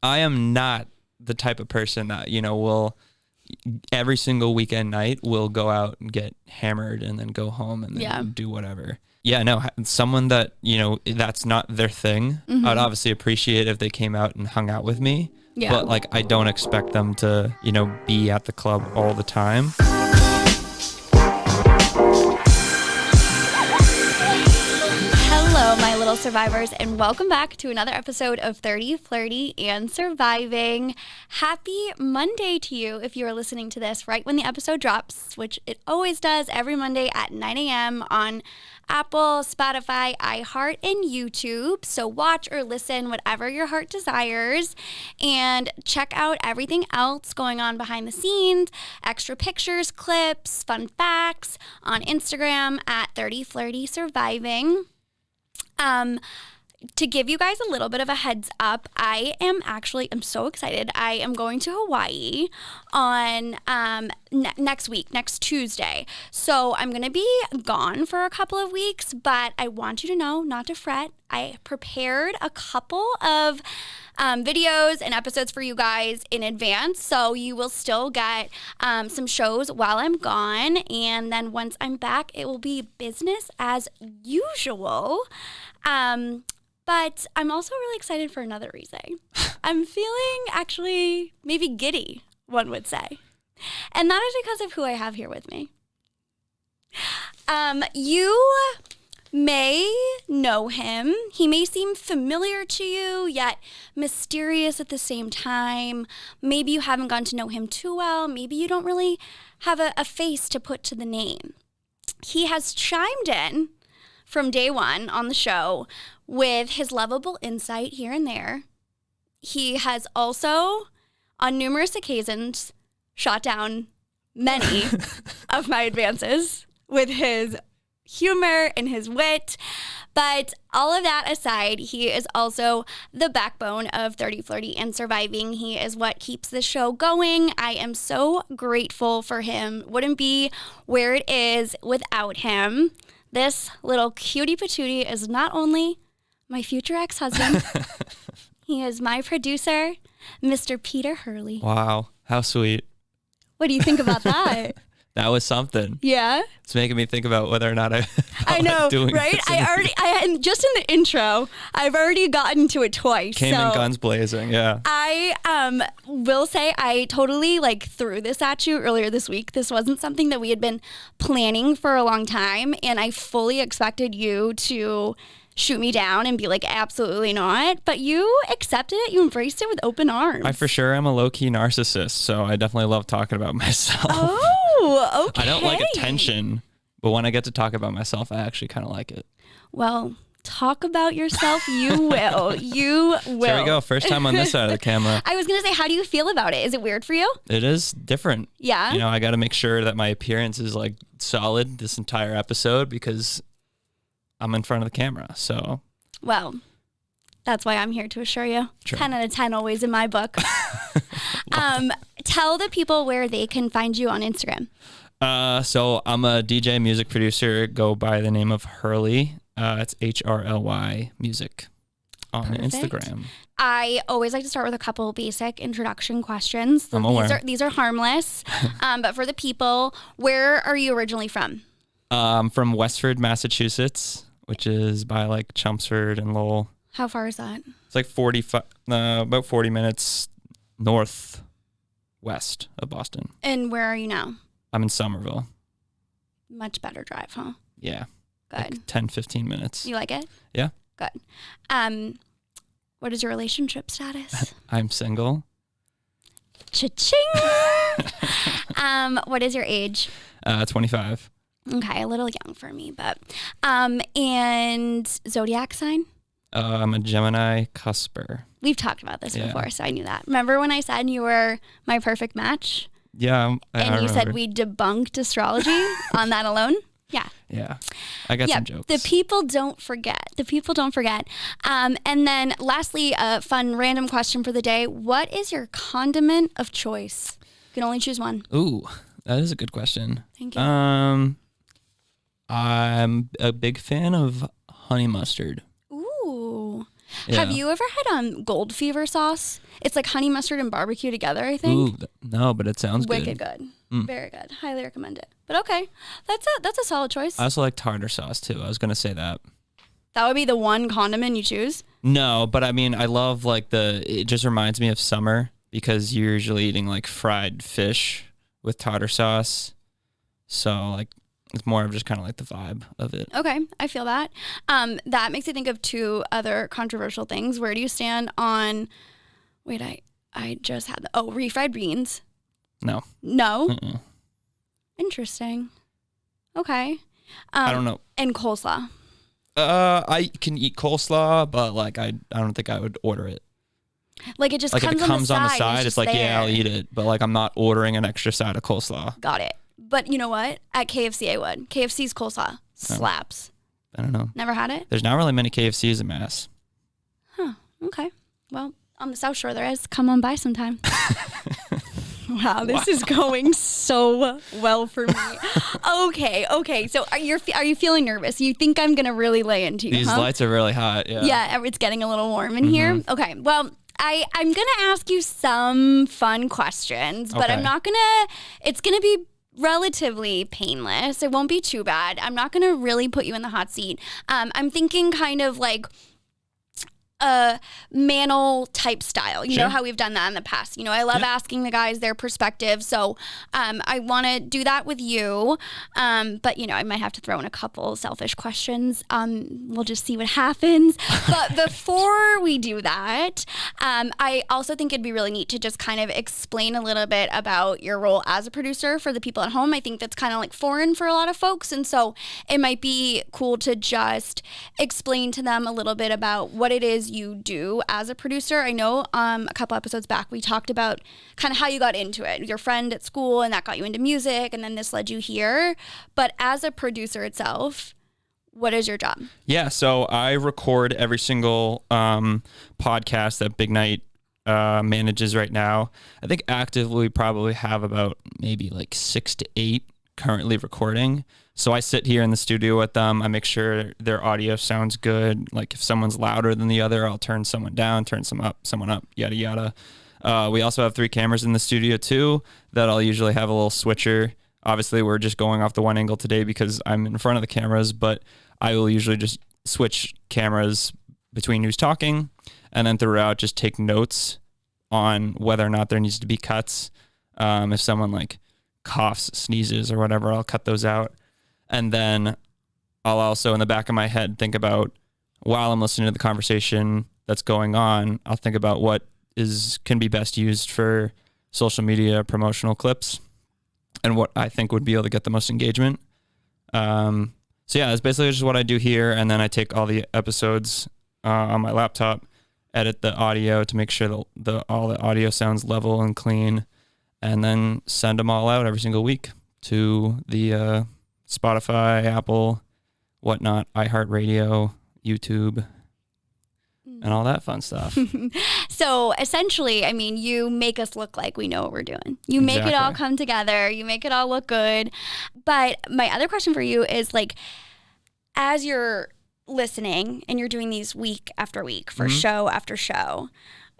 I am not the type of person that, will every single weekend night will go out and get hammered and then go home and then do whatever. Yeah, no, someone that, that's not their thing. I'd obviously appreciate if they came out and hung out with me. Yeah. But like, I don't expect them to, be at the club all the time. Hello, my little survivors, and welcome back to another episode of 30, Flirty, and Surviving. Happy Monday to you if you are listening to this right when the episode drops, which it always does every Monday at 9 a.m. on Apple, Spotify, iHeart, and YouTube. So watch or listen whatever your heart desires, and check out everything else going on behind the scenes, extra pictures, clips, fun facts on Instagram at 30 Flirty Surviving. To give you guys a little bit of a heads up, I'm so excited. I am going to Hawaii on next week, next Tuesday. So I'm going to be gone for a couple of weeks, but I want you to know not to fret. I prepared a couple of videos and episodes for you guys in advance, so you will still get some shows while I'm gone, and then once I'm back, it will be business as usual. But I'm also really excited for another reason. I'm feeling actually maybe giddy, one would say. And that is because of who I have here with me. You may know him. He may seem familiar to you, yet mysterious at the same time. Maybe you haven't gotten to know him too well. Maybe you don't really have a face to put to the name. He has chimed in from day one on the show with his lovable insight here and there. He has also, on numerous occasions, shot down many of my advances with his humor and his wit. But all of that aside, he is also the backbone of 30 Flirty and Surviving. He is what keeps the show going. I am so grateful for him. Wouldn't be where it is without him. This little cutie patootie is not only my future ex-husband, he is my producer, Mr. Peter HRLY. Wow, how sweet. What do you think about that? That was something. Yeah? It's making me think about whether or not I know, doing right? And just in the intro, I've already gotten to it twice. Came in guns blazing, yeah. I will say I totally threw this at you earlier this week. This wasn't something that we had been planning for a long time, and I fully expected you to shoot me down and be like, absolutely not. But you accepted it. You embraced it with open arms. I for sure am a low-key narcissist, so I definitely love talking about myself. Oh, okay. I don't like attention, but when I get to talk about myself, I actually kind of like it. Well, talk about yourself. You will. You will. There we go. First time on this side of the camera. I was going to say, how do you feel about it? Is it weird for you? It is different. Yeah. I got to make sure that my appearance is solid this entire episode because I'm in front of the camera, so. Well, that's why I'm here to assure you. True. 10 out of 10 always in my book. Tell the people where they can find you on Instagram. So I'm a DJ music producer, go by the name of HRLY. It's HRLY music on Perfect. Instagram. I always like to start with a couple basic introduction questions. I'm aware. These are harmless. But for the people, where are you originally from? From Westford, Massachusetts, which is by Chelmsford and Lowell. How far is that? It's about 40 minutes northwest of Boston. And where are you now? I'm in Somerville. Much better drive, huh? Yeah. Good. 10, 15 minutes. You like it? Yeah. Good. What is your relationship status? I'm single. Cha-ching! What is your age? 25. Okay, a little young for me, but and zodiac sign? I'm a Gemini cusper. We've talked about this before, so I knew that. Remember when I said you were my perfect match? Yeah, I you remember. said we debunked astrology on that alone? Yeah. Yeah. I got some jokes. The people don't forget. And then lastly, a fun random question for the day. What is your condiment of choice? You can only choose one. Ooh, that is a good question. Thank you. I'm a big fan of honey mustard. Ooh. Yeah. Have you ever had gold fever sauce? It's like honey mustard and barbecue together, I think. Ooh, no, but it sounds wicked good. Very good. Highly recommend it. But okay, that's a solid choice. I also like tartar sauce too. I was gonna say that. That would be the one condiment you choose? No, but I mean, I love like it just reminds me of summer because you're usually eating like fried fish with tartar sauce. So like it's more of just kind of like the vibe of it. Okay, I feel that. That makes me think of two other controversial things. Where do you stand on, wait, I just had refried beans? No. No? Mm-mm. Interesting. Okay. I don't know. And coleslaw? I can eat coleslaw, but like I don't think I would order it. Like it just like comes, if it comes on the side, it's like, there. yeah, I'll eat it. But like I'm not ordering an extra side of coleslaw. Got it. But you know what? At KFC I would. KFC's coleslaw slaps. I don't know. Never had it? There's not really many KFCs in Mass. Huh. Okay. Well, on the South Shore there is. Come on by sometime. Wow, this is going so well for me. Okay. So are you feeling nervous? You think I'm gonna really lay into you? These lights are really hot. Yeah. Yeah, it's getting a little warm in here. Okay. Well, I'm gonna ask you some fun questions, but I'm not gonna. It's gonna be relatively painless. It won't be too bad. I'm not gonna really put you in the hot seat. I'm thinking kind of like a Mantle type style. You know how we've done that in the past. You know, I love asking the guys their perspective. So I want to do that with you. But, you know, I might have to throw in a couple selfish questions. We'll just see what happens. But before we do that, I also think it'd be really neat to just kind of explain a little bit about your role as a producer for the people at home. I think that's kind of like foreign for a lot of folks. And so it might be cool to just explain to them a little bit about what it is you do as a producer. I know a couple episodes back we talked about kind of how you got into it, your friend at school, and that got you into music, and then this led you here. But as a producer itself, what is your job? Yeah, so I record every single podcast that Big Night manages right now. I think actively we probably have about maybe like 6 to 8 currently recording. So I sit here in the studio with them. I make sure their audio sounds good. Like if someone's louder than the other, I'll turn someone down, turn someone up, yada, yada. We also have 3 cameras in the studio too that I'll usually have a little switcher. Obviously, we're just going off the one angle today because I'm in front of the cameras, but I will usually just switch cameras between who's talking and then throughout just take notes on whether or not there needs to be cuts. If someone like coughs, sneezes or whatever, I'll cut those out. And then I'll also in the back of my head think about while I'm listening to the conversation that's going on, I'll think about what can be best used for social media promotional clips and what I think would be able to get the most engagement. So yeah, that's basically just what I do here. And then I take all the episodes on my laptop, edit the audio to make sure that all the audio sounds level and clean, and then send them all out every single week to the Spotify, Apple, whatnot, iHeartRadio, YouTube, and all that fun stuff. So essentially, I mean, you make us look like we know what we're doing. You make it all come together. You make it all look good. But my other question for you is like, as you're listening and you're doing these week after week for show after show,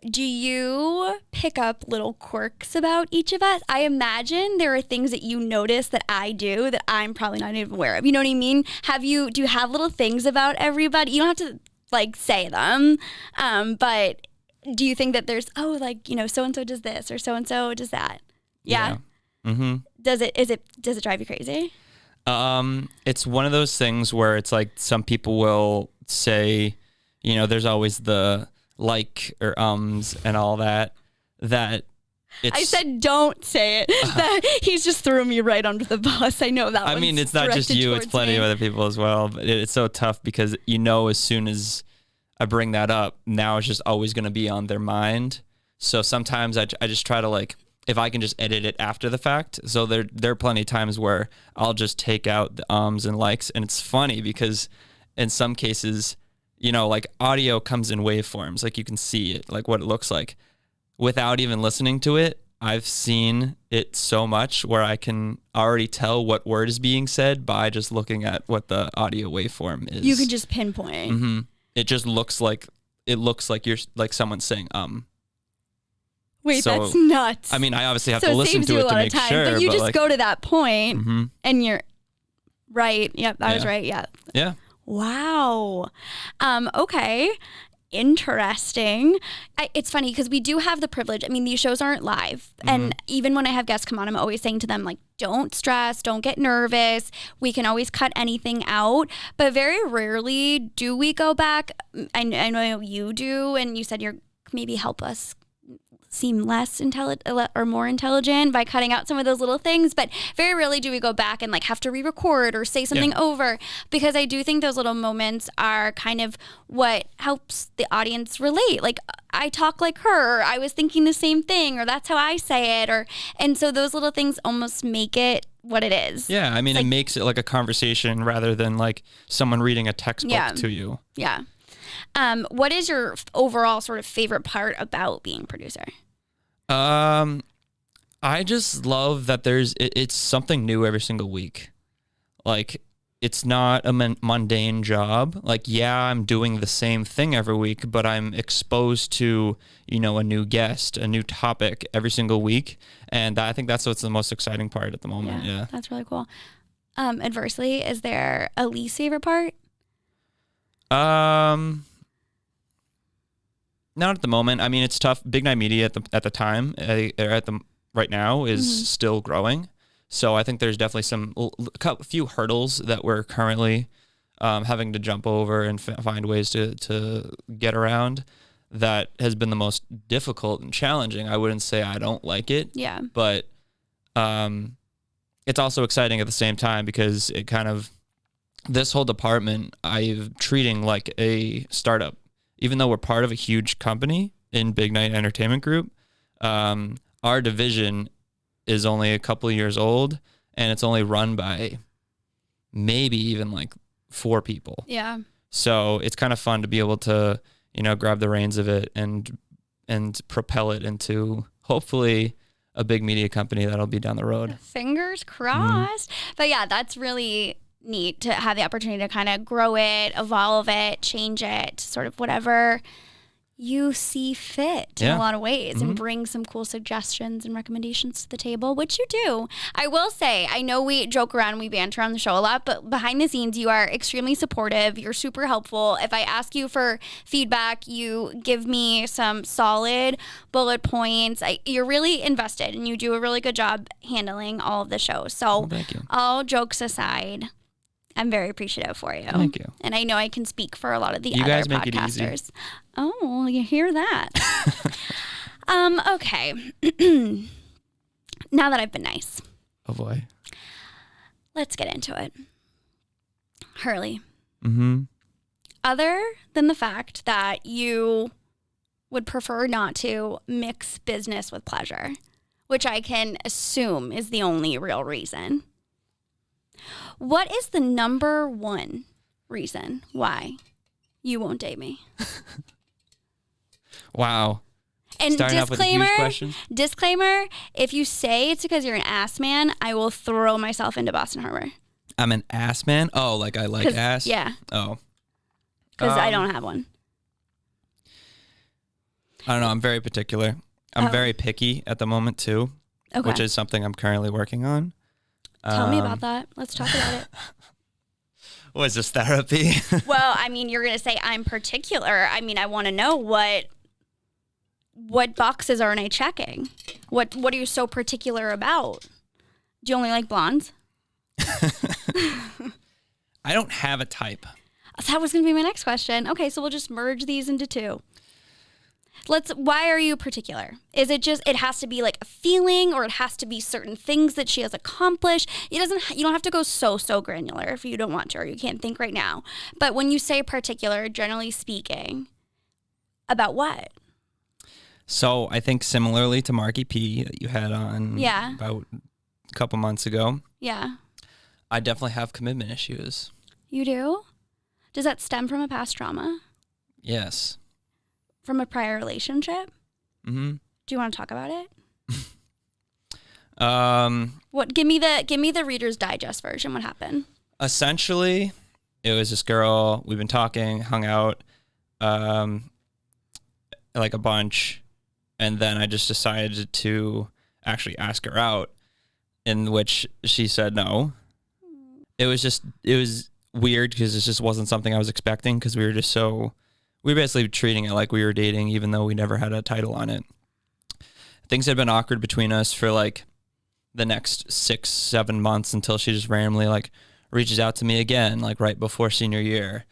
do you pick up little quirks about each of us? I imagine there are things that you notice that I do that I'm probably not even aware of. You know what I mean? Do you have little things about everybody? You don't have to like say them, but do you think that there's, like, you know, so-and-so does this or so-and-so does that? Yeah. Mm-hmm. Does it drive you crazy? It's one of those things where it's like some people will say, you know, there's always the like or and all that I said don't say it. He's just throwing me right under the bus. I know that. I mean, it's not just you, it's plenty of other people as well, but it's so tough because you know as soon as I bring that up, now it's just always going to be on their mind. So sometimes I just try to like, if I can just edit it after the fact. So there are plenty of times where I'll just take out the and likes, and it's funny because in some cases, you know, like audio comes in waveforms, like you can see it, like what it looks like. Without even listening to it, I've seen it so much where I can already tell what word is being said by just looking at what the audio waveform is. You can just pinpoint. Mm-hmm. It just looks like it looks like you're like someone's saying Wait, so, that's nuts. I mean, I obviously have to listen to it to make sure. But you just like, go to that point and you're right. Yep, I was right. Yeah. Yeah. Wow. Okay. Interesting. It's funny because we do have the privilege. I mean, these shows aren't live. And even when I have guests come on, I'm always saying to them, like, don't stress, don't get nervous. We can always cut anything out. But very rarely do we go back. I know you do. And you said you're maybe help us seem less intelligent or more intelligent by cutting out some of those little things, but very rarely do we go back and like have to re-record or say something over, because I do think those little moments are kind of what helps the audience relate. Like, I talk like her, or I was thinking the same thing, or that's how I say it, and so those little things almost make it what it is. Yeah, I mean, it makes it like a conversation rather than like someone reading a textbook to you. Yeah. What is your overall sort of favorite part about being a producer? I just love that it's something new every single week. Like, it's not a mundane job. Like, yeah, I'm doing the same thing every week, but I'm exposed to, a new guest, a new topic every single week. And I think that's what's the most exciting part at the moment. Yeah. That's really cool. Adversely, is there a least favorite part? Not at the moment. I mean, it's tough. Big Night Media at the time, right now, is still growing. So I think there's definitely a few hurdles that we're currently having to jump over and find ways to get around. That has been the most difficult and challenging. I wouldn't say I don't like it. Yeah. But it's also exciting at the same time, because it kind of, this whole department I'm treating like a startup. Even though we're part of a huge company in Big Night Entertainment Group, our division is only a couple of years old, and it's only run by maybe even like 4 people. Yeah. So it's kind of fun to be able to, grab the reins of it and propel it into hopefully a big media company that'll be down the road. Fingers crossed. But yeah, that's really neat to have the opportunity to kind of grow it, evolve it, change it, sort of whatever you see fit in a lot of ways, and bring some cool suggestions and recommendations to the table, which you do. I will say, I know we joke around, we banter on the show a lot, but behind the scenes, you are extremely supportive. You're super helpful. If I ask you for feedback, you give me some solid bullet points. You're really invested, and you do a really good job handling all of the shows. So thank you. All jokes aside, I'm very appreciative for you. Thank you. And I know I can speak for a lot of the you other guys make podcasters. It easy. Oh, you hear that? Okay. Now that I've been nice. Oh boy. Let's get into it. HRLY. Mm-hmm. Other than the fact that you would prefer not to mix business with pleasure, which I can assume is the only real reason, what is the number one reason why you won't date me? Wow. And starting off with a huge question. Disclaimer, if you say it's because you're an ass man, I will throw myself into Boston Harbor. I'm an ass man? Oh, like I like ass? Yeah. Oh. Because I don't have one. I don't know. I'm very particular. I'm very picky at the moment too, which is something I'm currently working on. Tell me about that. Let's talk about it. What is this, therapy? Well, I mean, you're going to say I'm particular. I mean, I want to know what boxes aren't I checking? What are you so particular about? Do you only like blondes? I don't have a type. That was going to be my next question. Okay, so we'll just merge these into two. Why are you particular? Is it just, it has to be like a feeling, or it has to be certain things that she has accomplished? You don't have to go so granular if you don't want to, or you can't think right now. But when you say particular, generally speaking, about what? So I think similarly to Marky P that you had on about a couple months ago. Yeah. I definitely have commitment issues. You do? Does that stem from a past trauma? Yes. From a prior relationship? Mm-hmm. Do you want to talk about it? What? Give me the Reader's Digest version. What happened? Essentially, it was this girl. We've been talking, hung out. like a bunch, and then I just decided to actually ask her out, in which she said no. It was weird because it just wasn't something I was expecting, because we were basically treating it like we were dating, even though we never had a title on it. Things had been awkward between us for like the next 6-7 months, until she just randomly like reaches out to me again, like right before senior year.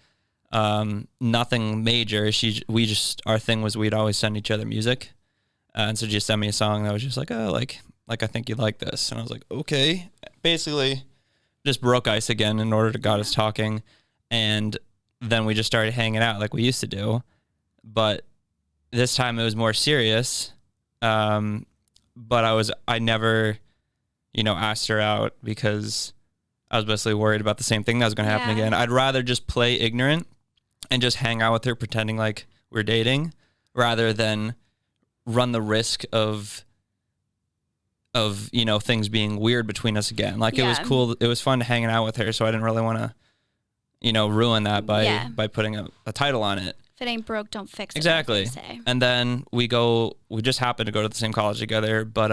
Nothing major. Our thing was we'd always send each other music. And so she just sent me a song that was just like, oh, like I think you'd like this. And I was like, okay. Basically just broke ice again in order to get us talking. And then we just started hanging out like we used to do. But this time it was more serious. But I never, asked her out, because I was basically worried about the same thing that was going to happen again. I'd rather just play ignorant and just hang out with her pretending like we're dating, rather than run the risk of things being weird between us again. Like, it was cool. It was fun hanging out with her, so I didn't really want to, ruin that by putting a title on it. If it ain't broke, don't fix it. Exactly. Say. And then we just happened to go to the same college together, but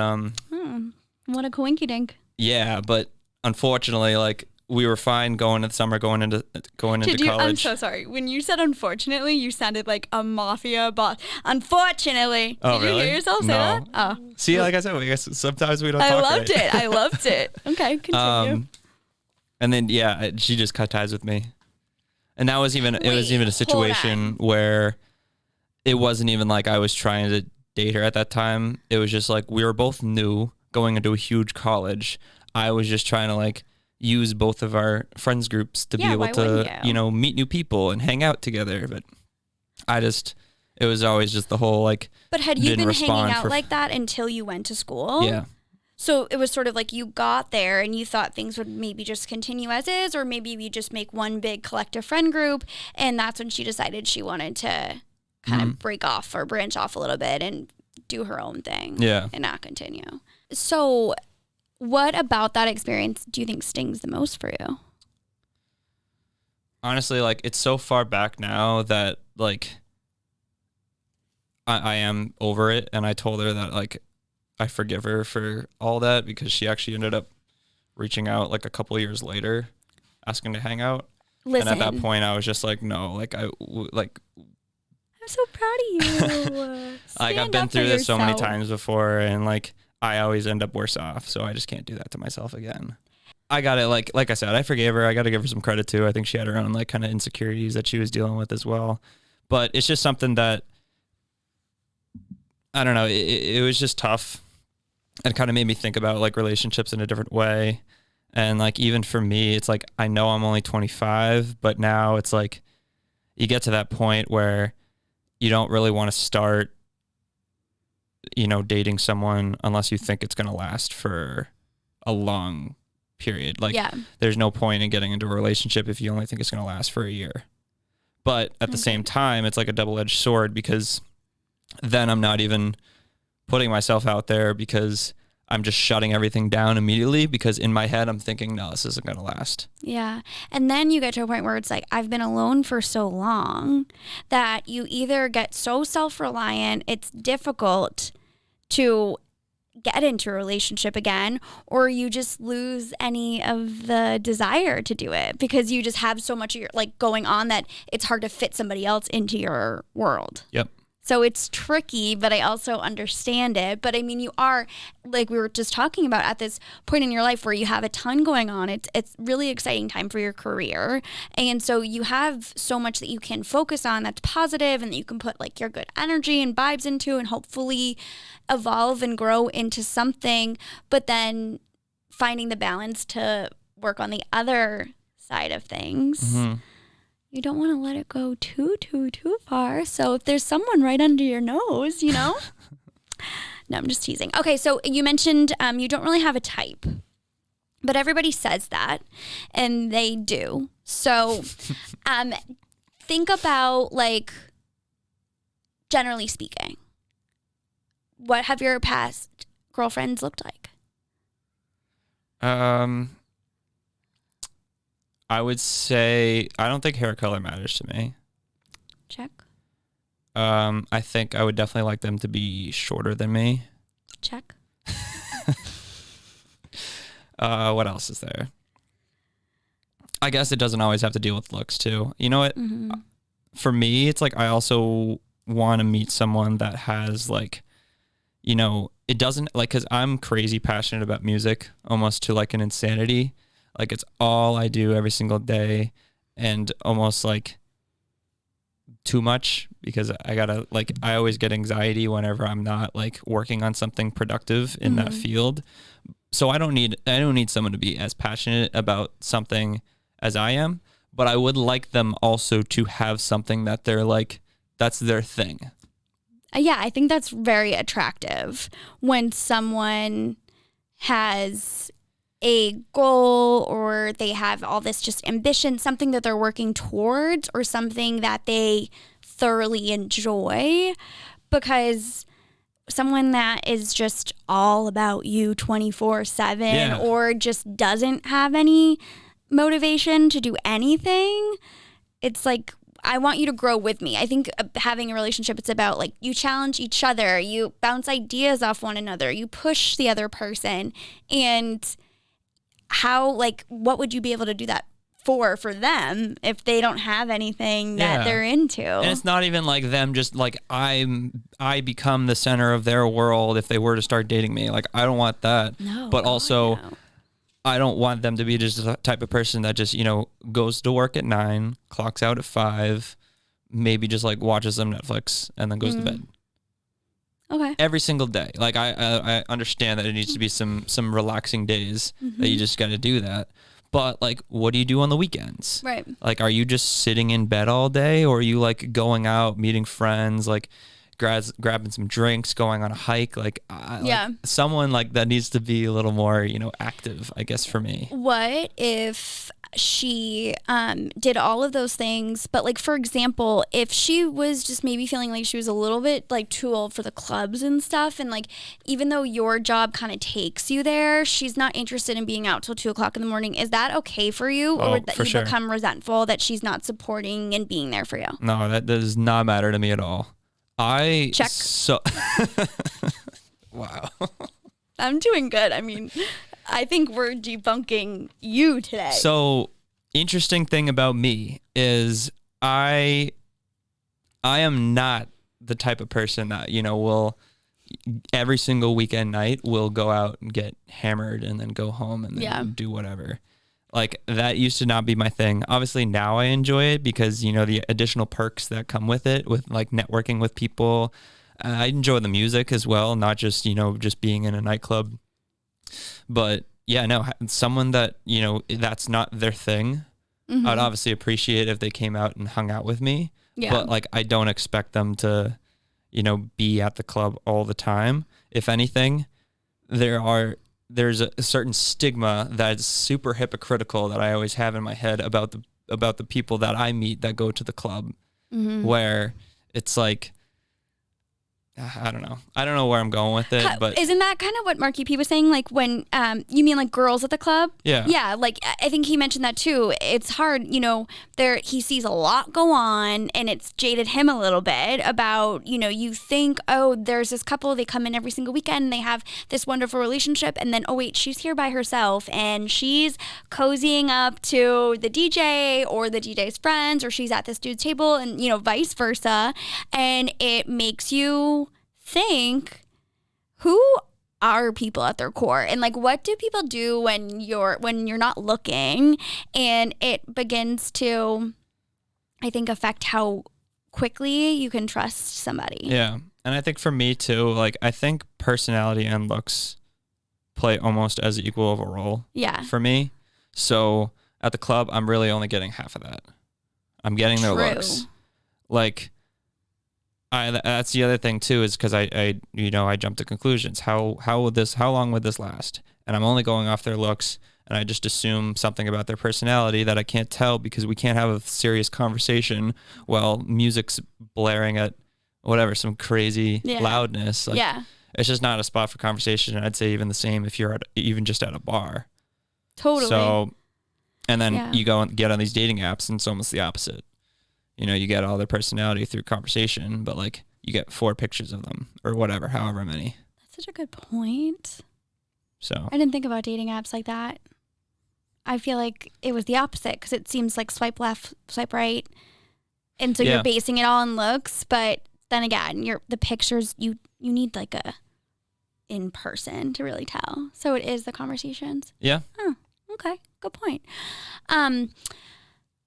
what a coinky dink. Yeah, but unfortunately, like, we were fine going into the summer, going into college. I'm so sorry. When you said unfortunately, you sounded like a mafia boss. Unfortunately. Oh, Did you hear yourself say that? Oh. See, like I said, I guess sometimes we don't talk I right. loved it. Okay, continue. And then, she just cut ties with me. And that was it was even a situation where it wasn't even like I was trying to date her at that time. It was just like we were both new, going into a huge college. I was just trying to like use both of our friends groups to be able to, meet new people and hang out together. But it was always just the whole like. But had you been hanging out like that until you went to school? Yeah. So it was sort of like you got there and you thought things would maybe just continue as is, or maybe we just make one big collective friend group, and that's when she decided she wanted to kind of break off or branch off a little bit and do her own thing. Yeah. And not continue. So what about that experience do you think stings the most for you? Honestly, like, it's so far back now that like I am over it, and I told her that like I forgive her for all that, because she actually ended up reaching out like a couple of years later, asking to hang out. Listen. And at that point, I was just like, no, like I'm so proud of you. Like, I've been through this so many times before, and like I always end up worse off. So I just can't do that to myself again. I got it. Like I said, I forgave her. I got to give her some credit too. I think she had her own like kind of insecurities that she was dealing with as well. But it's just something that, I don't know. It was just tough. It kind of made me think about like relationships in a different way. And like, even for me, it's like, I know I'm only 25, but now it's like, you get to that point where you don't really want to start, dating someone unless you think it's going to last for a long period. Like, there's no point in getting into a relationship if you only think it's going to last for a year. But at the same time, it's like a double-edged sword, because then I'm not even putting myself out there, because I'm just shutting everything down immediately, because in my head I'm thinking, no, this isn't going to last. Yeah. And then you get to a point where it's like, I've been alone for so long that you either get so self-reliant, it's difficult to get into a relationship again, or you just lose any of the desire to do it, because you just have so much of your like going on that it's hard to fit somebody else into your world. Yep. So it's tricky, but I also understand it. But I mean, you are, like we were just talking about, at this point in your life where you have a ton going on. It's really exciting time for your career. And so you have so much that you can focus on that's positive, and that you can put like your good energy and vibes into, and hopefully evolve and grow into something. But then finding the balance to work on the other side of things. Mm-hmm. You don't want to let it go too far. So if there's someone right under your nose, No, I'm just teasing. Okay, so you mentioned you don't really have a type, but everybody says that, and they do. So think about, like, generally speaking, what have your past girlfriends looked like? I would say I don't think hair color matters to me. Check. I think I would definitely like them to be shorter than me. Check. What else is there? I guess it doesn't always have to deal with looks too. You know what? Mm-hmm. For me, it's like I also want to meet someone that has like, you know, it doesn't like, because I'm crazy passionate about music, almost to like an insanity. Like it's all I do every single day, and almost like too much, because I gotta like, I always get anxiety whenever I'm not like working on something productive in that field. So I don't need someone to be as passionate about something as I am, but I would like them also to have something that they're like, that's their thing. Yeah, I think that's very attractive when someone has a goal, or they have all this just ambition, something that they're working towards, or something that they thoroughly enjoy. Because someone that is just all about you 24/7, or just doesn't have any motivation to do anything, it's like, I want you to grow with me. I think having a relationship, it's about like, you challenge each other, you bounce ideas off one another, you push the other person. And how, like, what would you be able to do that for them if they don't have anything that they're into? And it's not even like them just like, I become the center of their world if they were to start dating me. Like, I don't want that. No, but also I don't want them to be just the type of person that just, you know, goes to work at 9, clocks out at 5, maybe just like watches some Netflix and then goes to bed. Okay. Every single day. Like I understand that it needs to be some relaxing days that you just got to do that. But like, what do you do on the weekends? Right. Like, are you just sitting in bed all day, or are you like going out, meeting friends, like grabbing some drinks, going on a hike? Like, like someone like that needs to be a little more, you know, active, I guess, for me. What if she did all of those things, but like, for example, if she was just maybe feeling like she was a little bit like too old for the clubs and stuff, and like, even though your job kind of takes you there, she's not interested in being out till 2:00 in the morning. Is that okay for you? Or would that you become resentful that she's not supporting and being there for you? No, that does not matter to me at all. Check. So wow. I'm doing good. I mean, I think we're debunking you today. So, interesting thing about me is I am not the type of person that, you know, will every single weekend night will go out and get hammered and then go home and then do whatever. Like, that used to not be my thing. Obviously now I enjoy it because, you know, the additional perks that come with it, with like networking with people. I enjoy the music as well, not just, you know, just being in a nightclub. But yeah, no, someone that, you know, that's not their thing. I'd obviously appreciate if they came out and hung out with me. Yeah. But like, I don't expect them to, you know, be at the club all the time. If anything, there's a certain stigma that's super hypocritical that I always have in my head about the people that I meet that go to the club, where it's like, I don't know where I'm going with it, but isn't that kind of what Marky P was saying? Like, when you mean like girls at the club? Yeah. Like, I think he mentioned that too. It's hard, you know. He sees a lot go on, and it's jaded him a little bit about, you know, you think, oh, there's this couple, they come in every single weekend, and they have this wonderful relationship, and then, oh wait, she's here by herself, and she's cozying up to the DJ or the DJ's friends, or she's at this dude's table, and, you know, vice versa, and it makes you think, who are people at their core, and like, what do people do when you're not looking? And it begins to, I think, affect how quickly you can trust somebody. Yeah. And I think for me too, like, I think personality and looks play almost as equal of a role for me. So at the club, I'm really only getting half of that. I'm getting their looks. Like, that's the other thing too, is because I jump to conclusions. How long would this last? And I'm only going off their looks, and I just assume something about their personality that I can't tell, because we can't have a serious conversation while music's blaring at whatever, some crazy loudness. Like, it's just not a spot for conversation. And I'd say even the same if you're even just at a bar. Totally. So, and then you go and get on these dating apps, and it's almost the opposite. you get all their personality through conversation, but like you get 4 pictures of them or whatever, however many. That's such a good point. So I didn't think about dating apps like that. I feel like it was the opposite because it seems like swipe left, swipe right. And so you're basing it all on looks. But then again, the pictures, you need like a in person to really tell. So it is the conversations. Yeah. Oh, okay. Good point.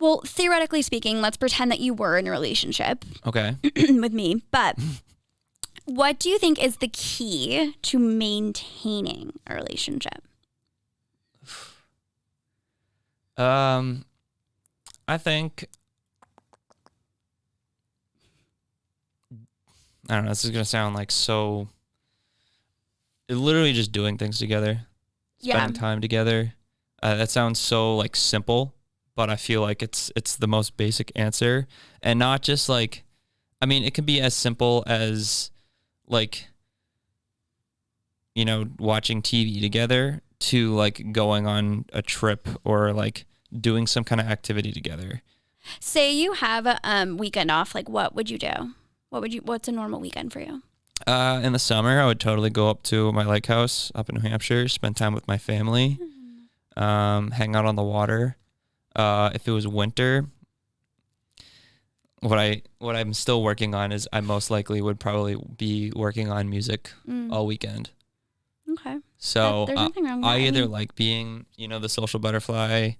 Well, theoretically speaking, let's pretend that you were in a relationship. Okay. with me. But what do you think is the key to maintaining a relationship? I think, I don't know, this is going to sound like literally just doing things together, spending time together. That sounds so like simple, but I feel like it's the most basic answer. And not just like, I mean, it can be as simple as like, watching TV together to like going on a trip or like doing some kind of activity together. Say you have a weekend off, like what would you do? What's a normal weekend for you? In the summer, I would totally go up to my lake house up in New Hampshire, spend time with my family, hang out on the water. If it was winter, what I'm still working on is I most likely would probably be working on music all weekend. Okay. So there's nothing wrong with I that. either like being, the social butterfly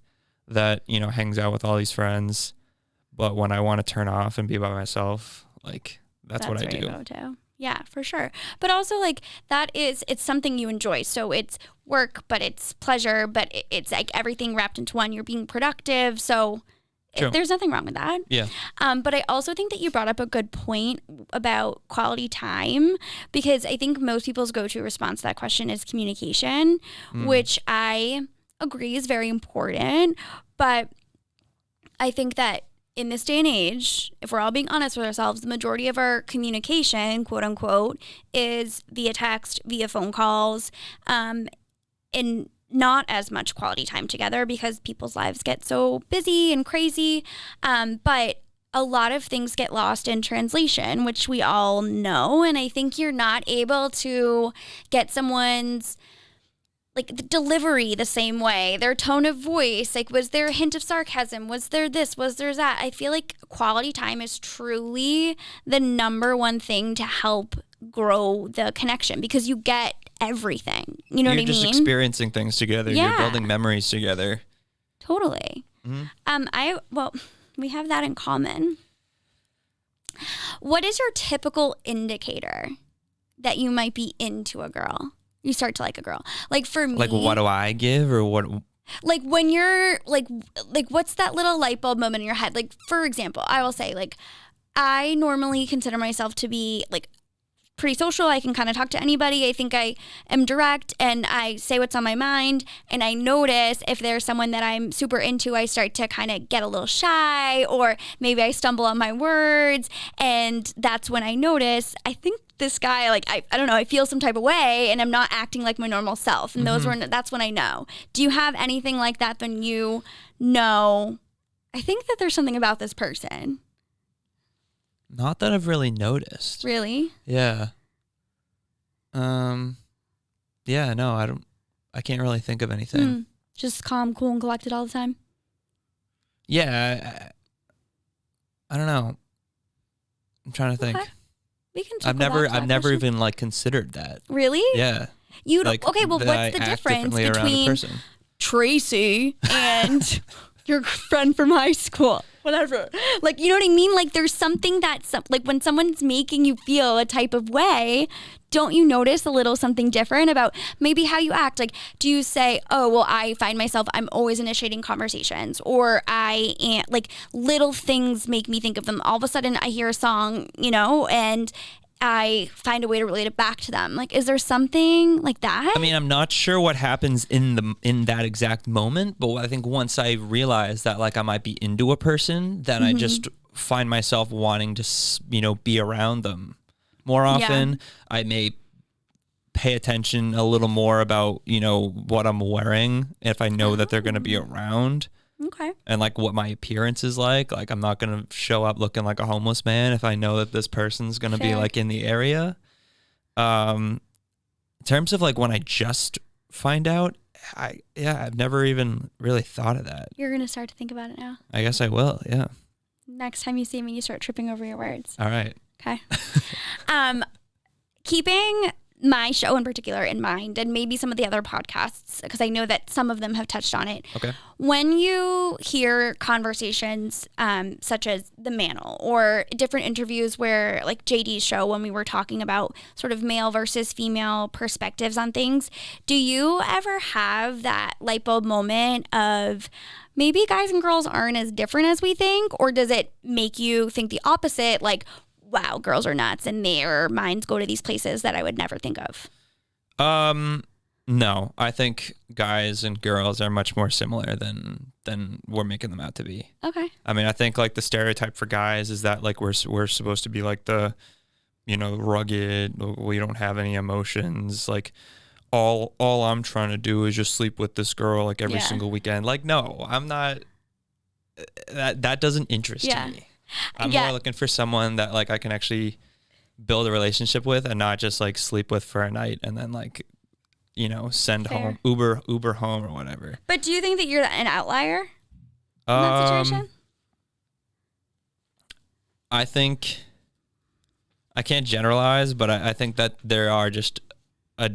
that, hangs out with all these friends, but when I want to turn off and be by myself, like that's what I do. You go to. Yeah, for sure. But also like it's something you enjoy. So it's work, but it's pleasure, but it's like everything wrapped into one. You're being productive. So there's nothing wrong with that. Yeah. But I also think that you brought up a good point about quality time, because I think most people's go-to response to that question is communication, which I agree is very important. But I think that in this day and age, if we're all being honest with ourselves, the majority of our communication, quote unquote, is via text, via phone calls, and not as much quality time together because people's lives get so busy and crazy. But a lot of things get lost in translation, which we all know. And I think you're not able to get someone's like the delivery the same way, their tone of voice, like was there a hint of sarcasm, was there this, was there that. I feel like quality time is truly the number one thing to help grow the connection, because you get everything. You know what I mean? You're just experiencing things together. Yeah. You're building memories together. Totally. We have that in common. What is your typical indicator that you might be into a girl? You start to like a girl. Like for me, like what do I give, or what? Like when you're like what's that little light bulb moment in your head? Like for example, I will say like I normally consider myself to be like pretty social. I can kind of talk to anybody. I think I am direct and I say what's on my mind, and I notice if there's someone that I'm super into, I start to kind of get a little shy, or maybe I stumble on my words, and that's when I notice I think this guy, like I don't know, I feel some type of way and I'm not acting like my normal self, and that's when I know. Do you have anything like that when you know I think that there's something about this person? Not that I've really noticed. Really? Yeah. Yeah, no, I can't really think of anything. Just calm, cool, and collected all the time? Yeah. I don't know. I'm trying to think. Okay. We can I've never even like considered that. Really? Yeah. You like, okay, well what's the difference between Tracy and your friend from high school? Whatever. Like, you know what I mean? Like there's something that's like when someone's making you feel a type of way, don't you notice a little something different about maybe how you act? Like, do you say, oh, well, I find myself, I'm always initiating conversations, or I am, like little things make me think of them. All of a sudden I hear a song, and I find a way to relate it back to them. Like, is there something like that? I mean, I'm not sure what happens in that exact moment, but I think once I realize that like I might be into a person, then I just find myself wanting to, be around them more often. Yeah. I may pay attention a little more about, what I'm wearing if I know that they're going to be around. Okay. And like what my appearance is like. Like I'm not going to show up looking like a homeless man if I know that this person's going to be like in the area. In terms of like when I just find out, I've never even really thought of that. You're going to start to think about it now. I guess I will. Yeah. Next time you see me, you start tripping over your words. All right. Okay. Keeping my show in particular in mind, and maybe some of the other podcasts, because I know that some of them have touched on it. Okay. When you hear conversations such as The Mantle or different interviews where, like JD's show, when we were talking about sort of male versus female perspectives on things, do you ever have that light bulb moment of maybe guys and girls aren't as different as we think? Or does it make you think the opposite, like, wow, girls are nuts and their minds go to these places that I would never think of? No, I think guys and girls are much more similar than we're making them out to be. Okay. I mean, I think like the stereotype for guys is that like we're supposed to be like the, rugged, we don't have any emotions, like all I'm trying to do is just sleep with this girl like every single weekend. Like, no, I'm not. That doesn't interest me. I'm more looking for someone that like I can actually build a relationship with and not just like sleep with for a night and then like, send home, Uber home or whatever. But do you think that you're an outlier in that situation? I think I can't generalize, but I think that there are just a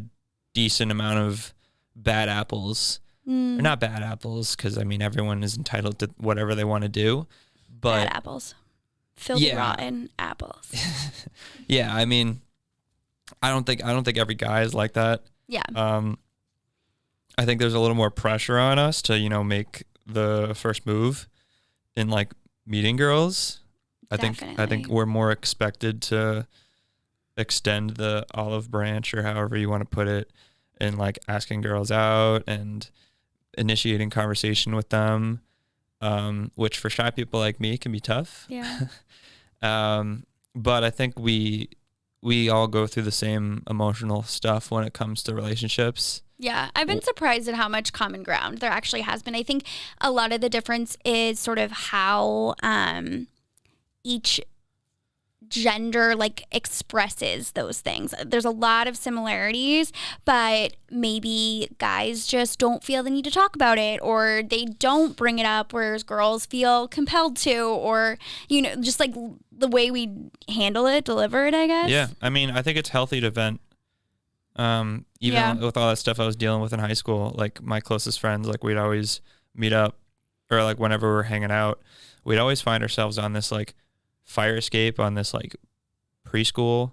decent amount of bad apples. Or not bad apples, because I mean everyone is entitled to whatever they want to do. But bad apples. Filthy rotten apples. Yeah, I mean, I don't think every guy is like that. Yeah. I think there's a little more pressure on us to, make the first move in like meeting girls. I think we're more expected to extend the olive branch or however you want to put it in like asking girls out and initiating conversation with them. Which for shy people like me can be tough. Yeah. But I think we all go through the same emotional stuff when it comes to relationships. Yeah. I've been surprised at how much common ground there actually has been. I think a lot of the difference is sort of how each gender like expresses those things. There's a lot of similarities, but maybe guys just don't feel the need to talk about it, or they don't bring it up, whereas girls feel compelled to, or just like the way we handle it, deliver it, I guess. Yeah, I mean, I think it's healthy to vent. Even with all that stuff I was dealing with in high school, like my closest friends, like we'd always meet up, or like whenever we're hanging out, we'd always find ourselves on this like fire escape on this like preschool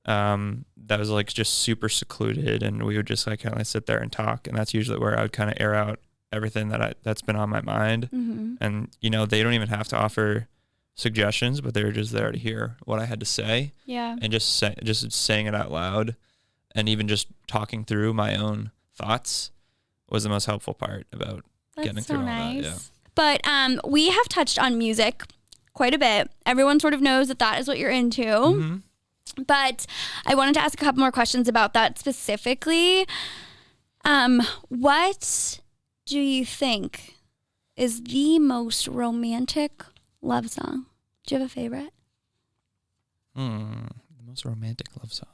that was like just super secluded, and we would just like kind of sit there and talk, and that's usually where I would kind of air out everything that's been on my mind. And they don't even have to offer suggestions, but they're just there to hear what I had to say. And just saying it out loud, and even just talking through my own thoughts was the most helpful part about getting through all that. But we have touched on music quite a bit. Everyone sort of knows that is what you're into. But I wanted to ask a couple more questions about that specifically. What do you think is the most romantic love song? Do you have a favorite? The most romantic love song.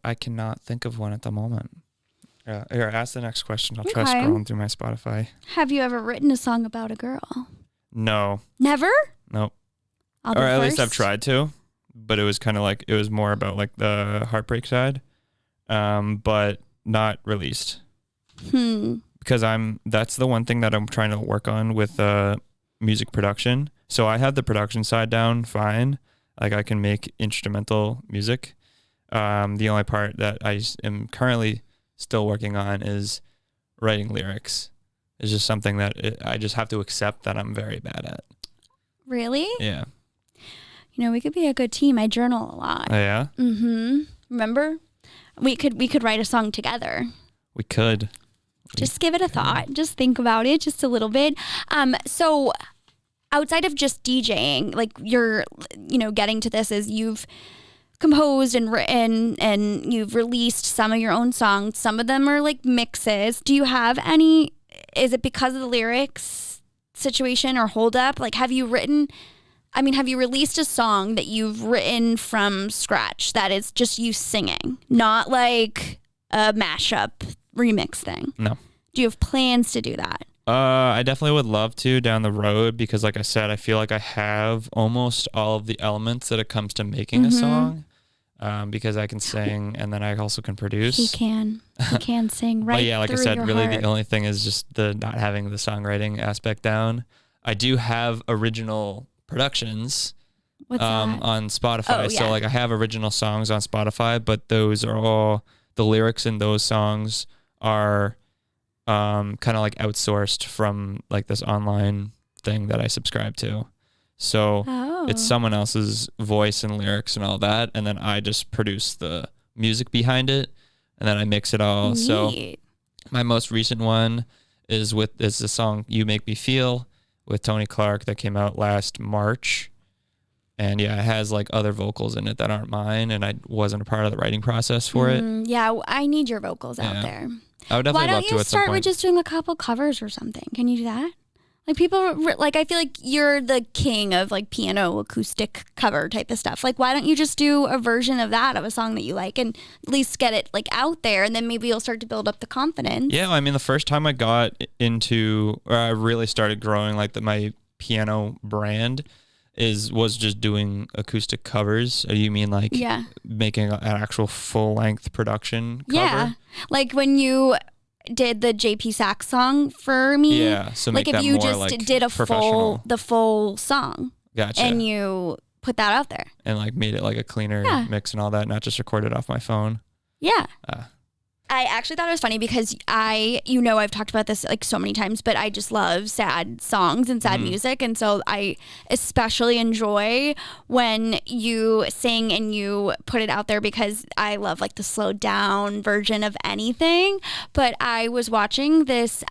I cannot think of one at the moment. Here, ask the next question. I'll try scrolling through my Spotify. Have you ever written a song about a girl? No. Never? Nope. Or at least I've tried to, but it was kind of like, it was more about like the heartbreak side, but not released. Because that's the one thing that I'm trying to work on with music production. So I have the production side down fine. Like I can make instrumental music. The only part that I am currently still working on is writing lyrics. It's just something that I just have to accept that I'm very bad at. Really? Yeah. We could be a good team. I journal a lot. Oh, yeah? Remember? We could write a song together. We could. Just give it a thought. Just think about it just a little bit. So outside of just DJing, like you're, getting to this is you've composed and written, and you've released some of your own songs. Some of them are like mixes. Do you have any, is it because of the lyrics situation or hold up? Like, have you released a song that you've written from scratch that is just you singing, not like a mashup remix thing? No. Do you have plans to do that? I definitely would love to down the road, because like I said, I feel like I have almost all of the elements that it comes to making a song. Because I can sing and then I also can produce. He can sing right. But yeah, like I through said, your really heart. the only thing is just the not having the songwriting aspect down. I do have original productions What's that? on Spotify. Oh, yeah. So like I have original songs on Spotify, but those are all, the lyrics in those songs are kind of like outsourced from like this online thing that I subscribe to. So it's someone else's voice and lyrics and all that, and then I just produce the music behind it, and then I mix it all. Neat. So my most recent one is the song "You Make Me Feel" with Tony Clark that came out last March, and yeah, it has like other vocals in it that aren't mine, and I wasn't a part of the writing process for it. Yeah, I need your vocals out there. I would definitely love to at some Why don't you start with point. just doing a couple covers or something? Can you do that? Like people, like I feel like you're the king of like piano acoustic cover type of stuff. Like why don't you just do a version of that of a song that you like and at least get it like out there, and then maybe you'll start to build up the confidence. Yeah, I mean the first time I got into, or I really started growing like my piano brand was just doing acoustic covers. You mean like making an actual full length production cover? Yeah, like when you did the JP Sax song for me. Yeah, so make like if that you more just like did professional. the full song. Gotcha. And you put that out there. And like made it like a cleaner mix and all that, not just recorded off my phone. Yeah. I actually thought it was funny because I've talked about this like so many times, but I just love sad songs and sad music. And so I especially enjoy when you sing and you put it out there, because I love like the slowed down version of anything. But I was watching this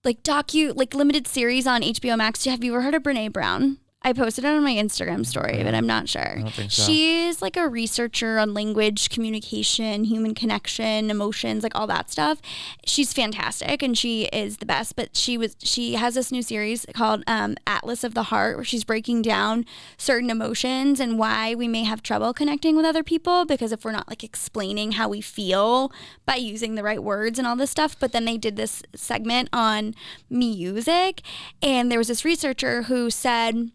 limited series on HBO Max. Have you ever heard of Brene Brown? I posted it on my Instagram story, but I'm not sure. I don't think so. She's like a researcher on language, communication, human connection, emotions, like all that stuff. She's fantastic and she is the best, but she has this new series called Atlas of the Heart, where she's breaking down certain emotions and why we may have trouble connecting with other people, because if we're not like explaining how we feel by using the right words and all this stuff. But then they did this segment on music, and there was this researcher who said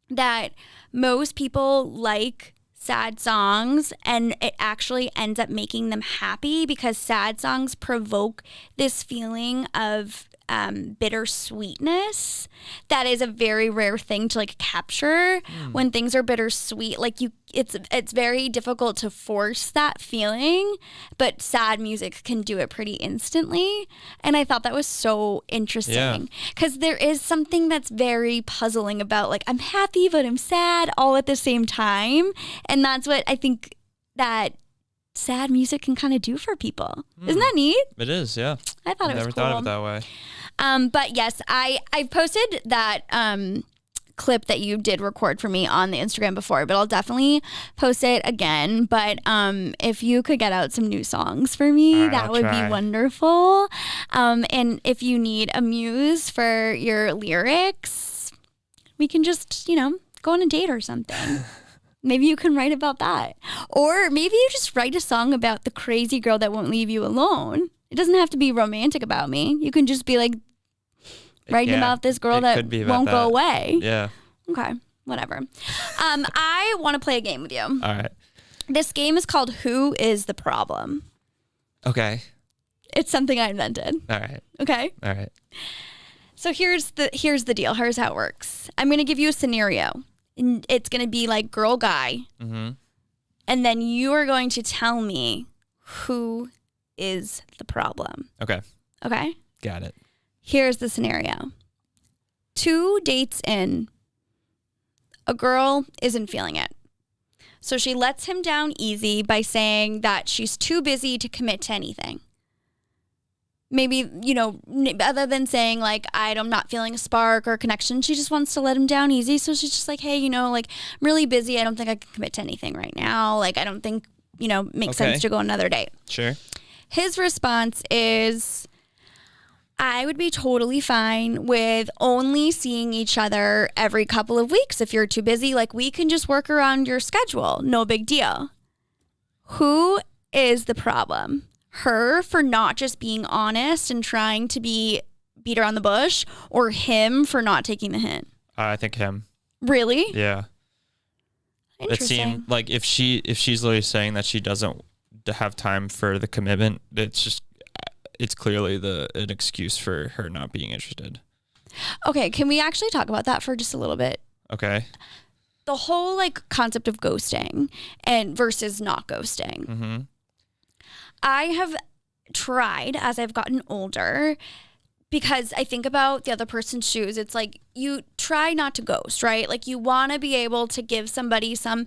that most people like sad songs, and it actually ends up making them happy, because sad songs provoke this feeling of bittersweetness that is a very rare thing to like capture. When things are bittersweet, like it's very difficult to force that feeling, but sad music can do it pretty instantly. And I thought that was so interesting, because there is something that's very puzzling about like I'm happy but I'm sad all at the same time, and that's what I think that sad music can kind of do for people. Isn't that neat? It is, yeah. I thought it was cool. Never thought of it that way. But yes, I posted that clip that you did record for me on the Instagram before, but I'll definitely post it again. But if you could get out some new songs for me, right, that would be wonderful. And if you need a muse for your lyrics, we can just, go on a date or something. Maybe you can write about that. Or maybe you just write a song about the crazy girl that won't leave you alone. It doesn't have to be romantic about me. You can just be like writing about this girl that won't go away. Yeah. Okay, whatever. I want to play a game with you. All right. This game is called Who is the Problem? Okay. It's something I invented. All right. Okay? All right. So here's the deal. Here's how it works. I'm going to give you a scenario. And it's going to be like girl, guy. Mm-hmm. And then you are going to tell me who is the problem. Okay. Okay? Got it. Here's the scenario. 2 dates in, a girl isn't feeling it. So she lets him down easy by saying that she's too busy to commit to anything. maybe, you know, other than saying like, I'm not feeling a spark or a connection, she just wants to let him down easy. So she's just like, hey, you know, like, I'm really busy. I don't think I can commit to anything right now. Like, I don't think, you know, makes sense to go another date. Sure. His response is, I would be totally fine with only seeing each other every couple of weeks. If you're too busy, like, we can just work around your schedule. No big deal. Who is the problem? Her for not just being honest and trying to beat around the bush, or him for not taking the hint? I think him. Really? Yeah. It seemed like if she's literally saying that she doesn't have time for the commitment, it's clearly an excuse for her not being interested. Okay, can we actually talk about that for just a little bit? Okay. The whole like concept of ghosting and versus not ghosting. Mm-hmm. I have tried as I've gotten older, because I think about the other person's shoes. It's like, you try not to ghost, right? Like, you want to be able to give somebody some,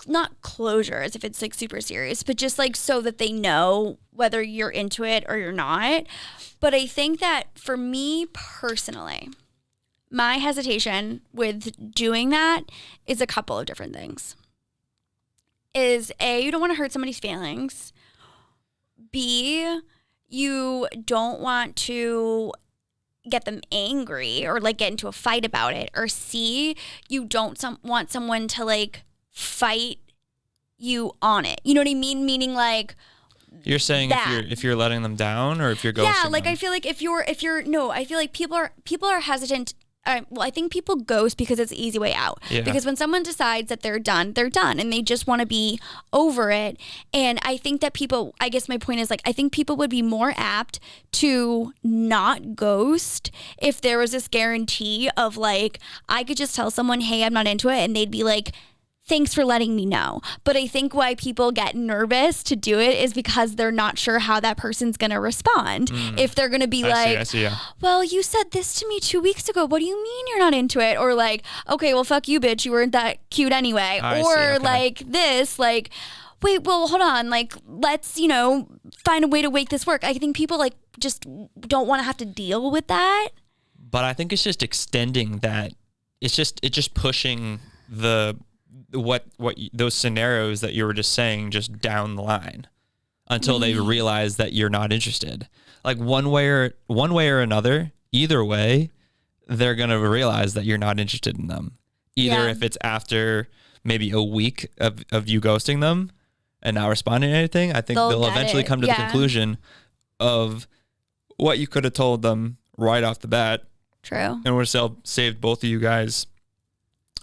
not closure as if it's like super serious, but just like so that they know whether you're into it or you're not. But I think that for me personally, my hesitation with doing that is a couple of different things. Is A, you don't want to hurt somebody's feelings. B, you don't want to get them angry or like get into a fight about it. Or C, you don't want someone to like fight you on it. You know what I mean? Meaning like, you're saying if you're letting them down, or if you're ghosting yeah, like them? I feel like if you're no, I feel like people are hesitant. Well, I think people ghost because it's the easy way out. Yeah. Because when someone decides that they're done, and they just want to be over it. And I think that people, I guess my point is like, I think people would be more apt to not ghost if there was this guarantee of like, I could just tell someone, hey, I'm not into it, and they'd be like, thanks for letting me know. But I think why people get nervous to do it is because they're not sure how that person's going to respond. If they're going to be I see, yeah. Well, you said this to me 2 weeks ago. What do you mean you're not into it? Or like, okay, well, fuck you, bitch. You weren't that cute anyway. Like this, like, wait, well, hold on. Like, let's, you know, find a way to make this work. I think people like just don't want to have to deal with that. But I think it's just extending that. It's just pushing what those scenarios that you were just saying just down the line until they realize that you're not interested. Like one way or another, either way, they're going to realize that you're not interested in them. Either if it's after maybe a week of you ghosting them and not responding to anything, I think they'll eventually come to the conclusion of what you could have told them right off the bat. True. And would have saved both of you guys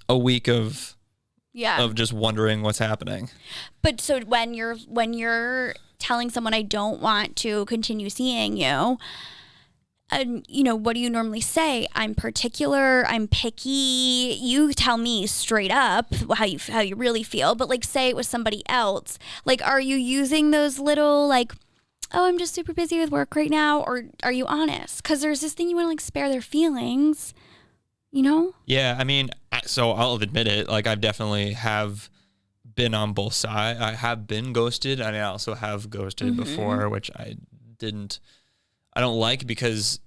a week of just wondering what's happening. But so when you're telling someone, I don't want to continue seeing you, and you know, what do you normally say? I'm particular, I'm picky. You tell me straight up how you really feel, but like, say it was somebody else. Like, are you using those little like, oh, I'm just super busy with work right now, or are you honest? Because there's this thing, you want to like spare their feelings, you know? Yeah, I mean, so I'll admit it. Like, I've definitely have been on both sides. I have been ghosted, and I also have ghosted before, which I don't like because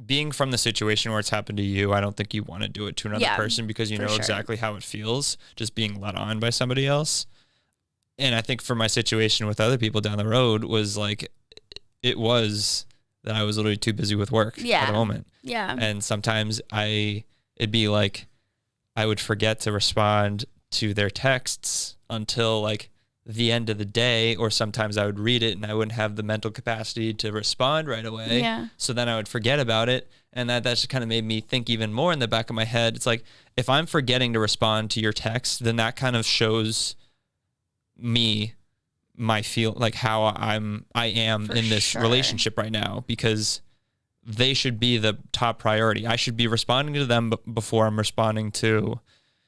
being from the situation where it's happened to you, I don't think you want to do it to another person because you know exactly how it feels just being led on by somebody else. And I think for my situation with other people down the road was like, it was that I was literally too busy with work at the moment. Yeah. And sometimes it'd be like, I would forget to respond to their texts until like the end of the day, or sometimes I would read it and I wouldn't have the mental capacity to respond right away. Yeah. So then I would forget about it. And that just kind of made me think even more in the back of my head. It's like, if I'm forgetting to respond to your text, then that kind of shows me my feel like how I am in this relationship right now, because they should be the top priority. I should be responding to them before I'm responding to,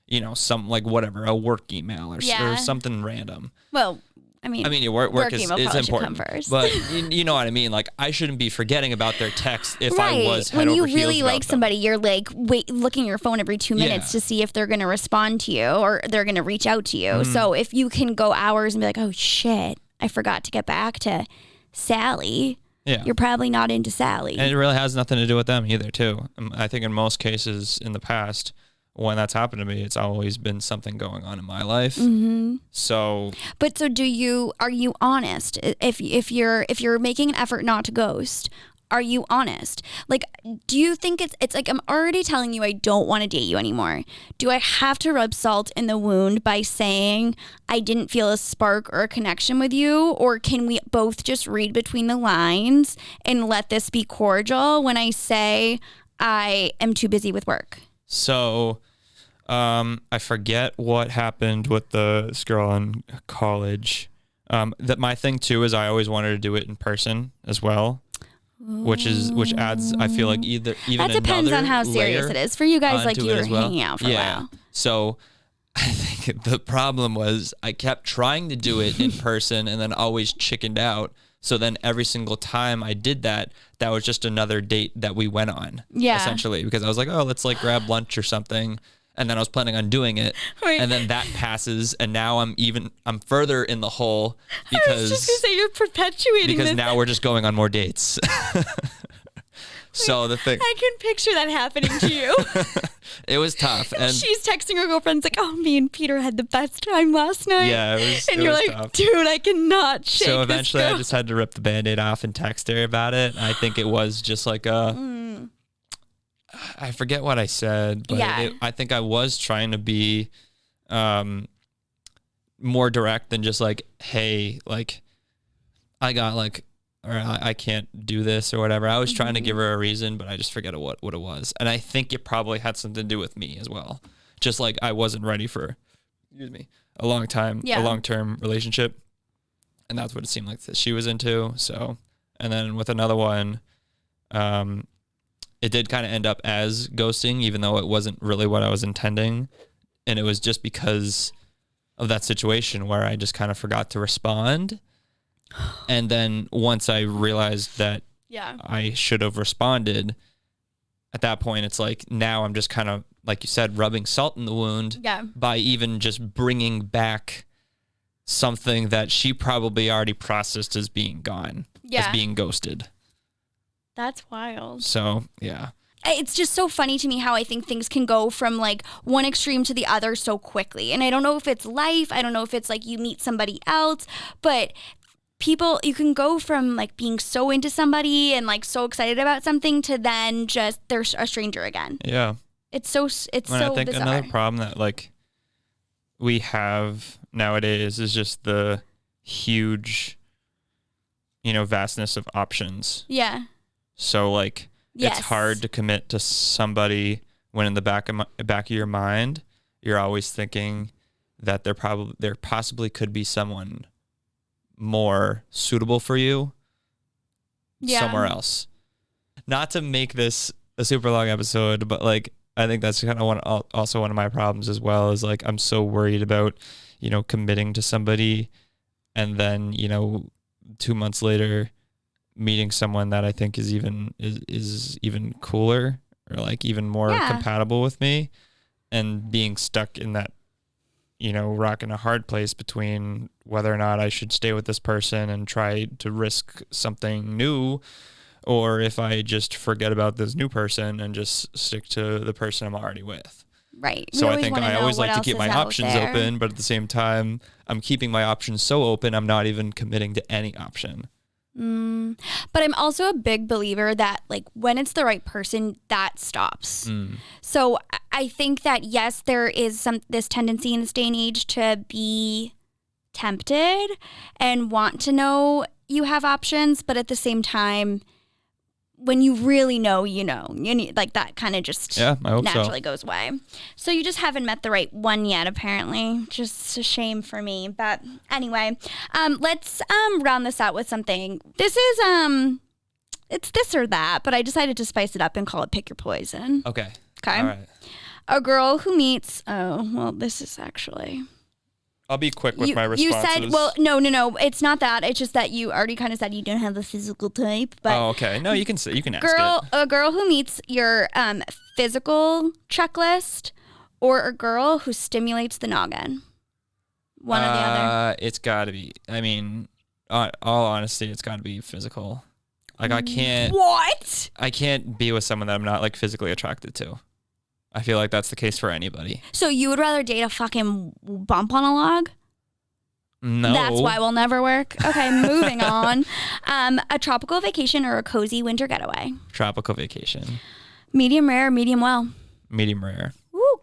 you know, some like whatever, a work email or something random. Well, I mean your work is important, but you know what I mean? Like, I shouldn't be forgetting about their text if I was head over heels. When you really like somebody, you're like, looking at your phone every 2 minutes to see if they're going to respond to you or they're going to reach out to you. So if you can go hours and be like, oh shit, I forgot to get back to Sally, Yeah. You're probably not into Sally. And it really has nothing to do with them either, too. I think in most cases in the past, when that's happened to me, it's always been something going on in my life. Mm-hmm. So. But so are you honest? If you're making an effort not to ghost, are you honest? Like, do you think it's like, I'm already telling you I don't want to date you anymore. Do I have to rub salt in the wound by saying I didn't feel a spark or a connection with you? Or can we both just read between the lines and let this be cordial when I say I am too busy with work? So, I forget what happened with this girl in college. That my thing too is I always wanted to do it in person as well. Which adds, I feel like even that depends on how serious it is for you guys. Like, you were hanging out for a while. So I think the problem was I kept trying to do it in person and then always chickened out. So then every single time I did that, that was just another date that we went on. Yeah. Essentially, because I was like, oh, let's like grab lunch or something. And then I was planning on doing it, and then that passes, and now I'm further in the hole because I was just gonna say you're perpetuating because now we're just going on more dates. So the thing, I can picture that happening to you. It was tough, and she's texting her girlfriends like, "Oh, me and Peter had the best time last night." Yeah, it was. And you're like, tough. "Dude, I cannot shake." So eventually, I just had to rip the Band-Aid off and text her about it. I think it was just like I forget what I said, but I think I was trying to be more direct than just like, hey, like I got like, or I can't do this or whatever. I was trying to give her a reason, but I just forget what it was. And I think it probably had something to do with me as well. Just like I wasn't ready for, a long-term relationship. And that's what it seemed like that she was into. So, and then with another one, it did kind of end up as ghosting, even though it wasn't really what I was intending. And it was just because of that situation where I just kind of forgot to respond. And then once I realized that I should have responded, at that point, it's like, now I'm just kind of, like you said, rubbing salt in the wound by even just bringing back something that she probably already processed as being gone, as being ghosted. That's wild. So, yeah. It's just so funny to me how I think things can go from like one extreme to the other so quickly. And I don't know if it's life. I don't know if it's like you meet somebody else. But you can go from like being so into somebody and like so excited about something to then just they're a stranger again. Yeah. It's so I think bizarre. Another problem that like we have nowadays is just the huge, vastness of options. Yeah. So like it's hard to commit to somebody when in the back of your mind you're always thinking that there possibly could be someone more suitable for you somewhere else. Not to make this a super long episode, but like I think that's kind of also one of my problems as well, is like I'm so worried about committing to somebody and then 2 months later meeting someone that I think is even cooler or like even more compatible with me, and being stuck in that rock in a hard place between whether or not I should stay with this person and try to risk something new, or if I just forget about this new person and just stick to the person I'm already with. Right. So I think I always like to keep my options open, but at the same time, I'm keeping my options so open, I'm not even committing to any option. But I'm also a big believer that like when it's the right person, that stops. So I think that yes, there is this tendency in this day and age to be tempted and want to know you have options, but at the same time, when you really know, you need, like that kind of just naturally goes away. So you just haven't met the right one yet, apparently. Just a shame for me. But anyway, let's round this out with something. This is it's this or that, but I decided to spice it up and call it Pick Your Poison. Okay. All right. A girl who meets. Oh well, this is actually. I'll be quick with my responses. You said, well, no, it's not that. It's just that you already kind of said you don't have the physical type. But okay. No, you can ask it. A girl who meets your physical checklist, or a girl who stimulates the noggin. One or the other. It's got to be. I mean, all honesty, it's got to be physical. Like I can't. What? I can't be with someone that I'm not like physically attracted to. I feel like that's the case for anybody. So you would rather date a fucking bump on a log? No. That's why we'll never work. Okay, moving on. A tropical vacation or a cozy winter getaway? Tropical vacation. Medium rare, medium well? Medium rare. Woo.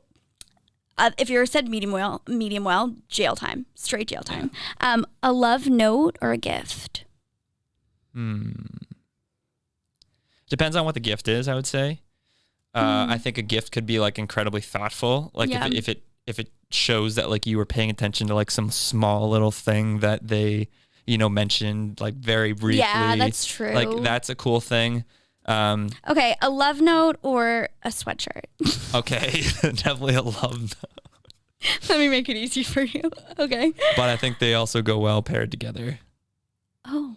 If you said medium well, jail time, straight jail time. A love note or a gift? Depends on what the gift is, I would say. I think a gift could be like incredibly thoughtful. Like if it shows that like you were paying attention to like some small little thing that they, mentioned like very briefly. Yeah, that's true. Like that's a cool thing. Okay, a love note or a sweatshirt? Okay, definitely a love note. Let me make it easy for you. Okay. But I think they also go well paired together. Oh.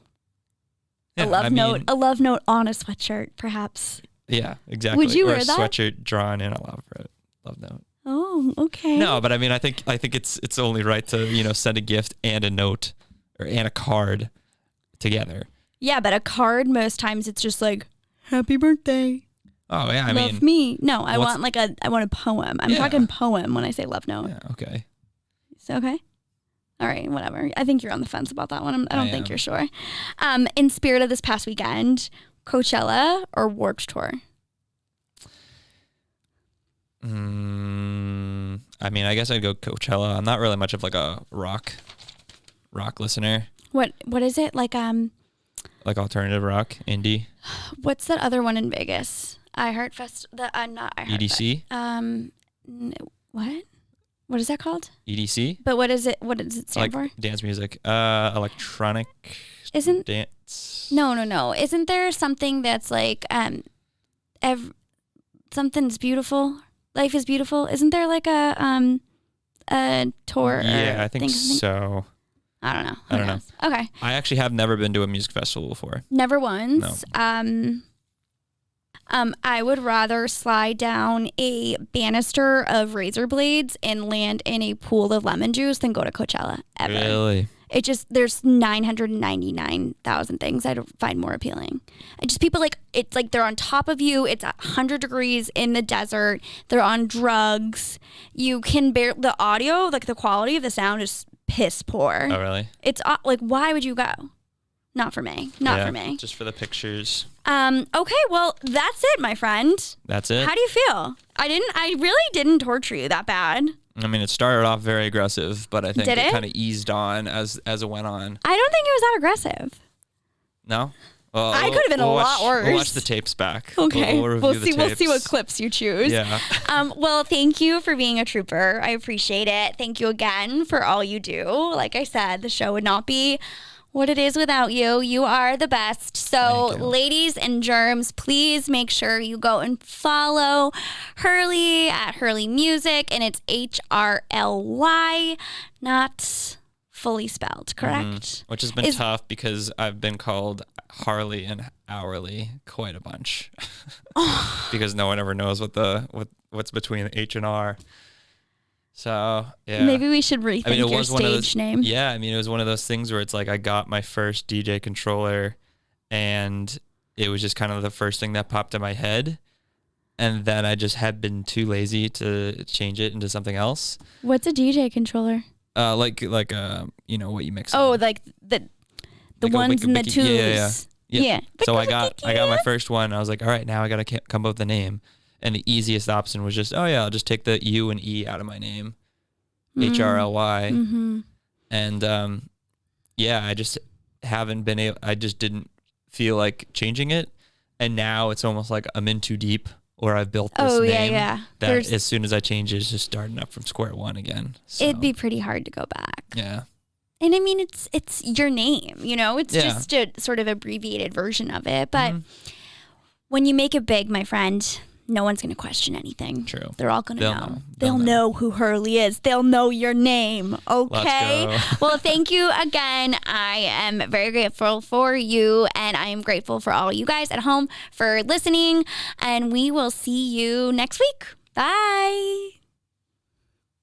Yeah, a love note on a sweatshirt, perhaps. Yeah, exactly. Would you or wear a that? sweatshirt drawn in a love note. Oh, okay. No, but I mean, I think it's only right to send a gift and a note and a card together. Yeah, but a card most times it's just like happy birthday. Oh yeah, love me. No, I want a poem. I'm talking poem when I say love note. Yeah, okay. So okay. All right, whatever. I think you're on the fence about that one. I don't think you're sure. In spirit of this past weekend, Coachella or Warped Tour? I mean, I guess I'd go Coachella. I'm not really much of like a rock listener. What is it like? Like alternative rock, indie. What's that other one in Vegas? iHeartFest. Not iHeart. EDC. What is that called? EDC. But what is it? What does it stand for? Dance music. Electronic. Dance. No. Isn't there something that's like something's beautiful? Life is beautiful. Isn't there like a tour? Yeah, I think so. I don't know. I don't know. Okay. I actually have never been to a music festival before. Never once. No. I would rather slide down a banister of razor blades and land in a pool of lemon juice than go to Coachella ever. Really? It just, there's 999,000 things I find more appealing. And just people it's like they're on top of you. It's 100 degrees in the desert. They're on drugs. You can the audio, like the quality of the sound is piss poor. Oh, really? It's like, why would you go? Not for me. Not for me. Just for the pictures. Okay, well, that's it, my friend. That's it? How do you feel? I really didn't torture you that bad. I mean, it started off very aggressive, but I think it kind of eased on as it went on. I don't think it was that aggressive. No? Well, I could have been a lot worse. We'll watch the tapes back. Okay. We'll see what clips you choose. Yeah. Well, thank you for being a trooper. I appreciate it. Thank you again for all you do. Like I said, the show would not be what it is without you. You are the best. So, ladies and germs, please make sure you go and follow HRLY at HRLY Music, and it's HRLY, not fully spelled, correct? Which has been tough because I've been called Harley and Hourly quite a bunch because no one ever knows what's between the H and R. So, yeah. Maybe we should rethink your stage name. Yeah, I mean, it was one of those things where it's like I got my first DJ controller and it was just kind of the first thing that popped in my head. And then I just had been too lazy to change it into something else. What's a DJ controller? Like what you mix. Oh, like the ones in the tubes. Yeah. So I got my first one. I was like, all right, now I got to come up with a name. And the easiest option was just, I'll just take the U and E out of my name, HRLY. Mm-hmm. And I just haven't been able. I just didn't feel like changing it. And now it's almost like I'm in too deep, or I've built this name that as soon as I change it, it's just starting up from square one again. So. It'd be pretty hard to go back. Yeah. And I mean, it's your name, it's just a sort of abbreviated version of it. But when you make it big, my friend, no one's going to question anything. True. They're all going to know. They'll know who HRLY is. They'll know your name. Okay. Let's go. Well, thank you again. I am very grateful for you, and I am grateful for all you guys at home for listening. And we will see you next week. Bye.